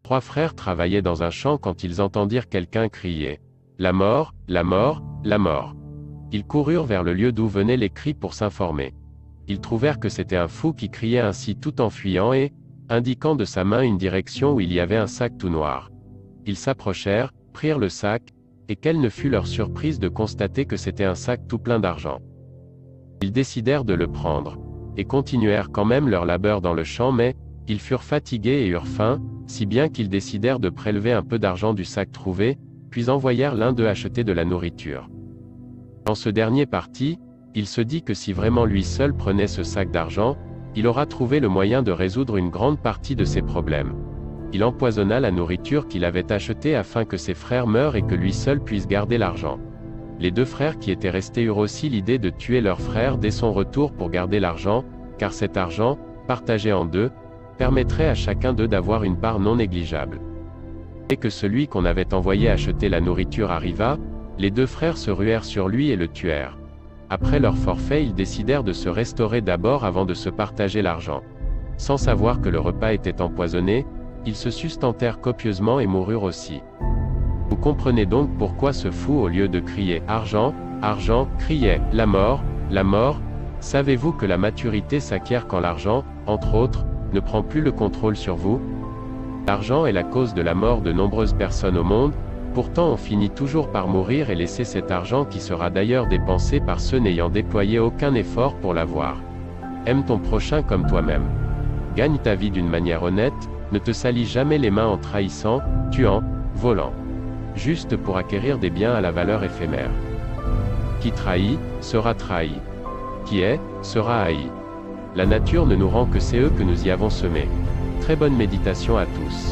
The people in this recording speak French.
3 frères travaillaient dans un champ quand ils entendirent quelqu'un crier « La mort, la mort, la mort !» Ils coururent vers le lieu d'où venaient les cris pour s'informer. Ils trouvèrent que c'était un fou qui criait ainsi tout en fuyant et, indiquant de sa main une direction où il y avait un sac tout noir. Ils s'approchèrent, prirent le sac, et quelle ne fut leur surprise de constater que c'était un sac tout plein d'argent. Ils décidèrent de le prendre, et continuèrent quand même leur labeur dans le champ, mais ils furent fatigués et eurent faim, si bien qu'ils décidèrent de prélever un peu d'argent du sac trouvé, puis envoyèrent l'un d'eux acheter de la nourriture. Quand ce dernier partit, il se dit que si vraiment lui seul prenait ce sac d'argent, il aura trouvé le moyen de résoudre une grande partie de ses problèmes. Il empoisonna la nourriture qu'il avait achetée afin que ses frères meurent et que lui seul puisse garder l'argent. Les 2 frères qui étaient restés eurent aussi l'idée de tuer leur frère dès son retour pour garder l'argent, car cet argent, partagé en 2, permettrait à chacun d'eux d'avoir une part non négligeable. Dès que celui qu'on avait envoyé acheter la nourriture arriva, les 2 frères se ruèrent sur lui et le tuèrent. Après leur forfait, ils décidèrent de se restaurer d'abord avant de se partager l'argent. Sans savoir que le repas était empoisonné, ils se sustentèrent copieusement et moururent aussi. Vous comprenez donc pourquoi ce fou, au lieu de crier « Argent, argent », criait « La mort, la mort ». Savez-vous que la maturité s'acquiert quand l'argent, entre autres, ne prend plus le contrôle sur vous? L'argent est la cause de la mort de nombreuses personnes au monde, pourtant on finit toujours par mourir et laisser cet argent qui sera d'ailleurs dépensé par ceux n'ayant déployé aucun effort pour l'avoir. Aime ton prochain comme toi-même. Gagne ta vie d'une manière honnête, ne te salis jamais les mains en trahissant, tuant, volant. Juste pour acquérir des biens à la valeur éphémère. Qui trahit, sera trahi. Qui est, sera haï. La nature ne nous rend que c'est eux que nous y avons semés. Très bonne méditation à tous.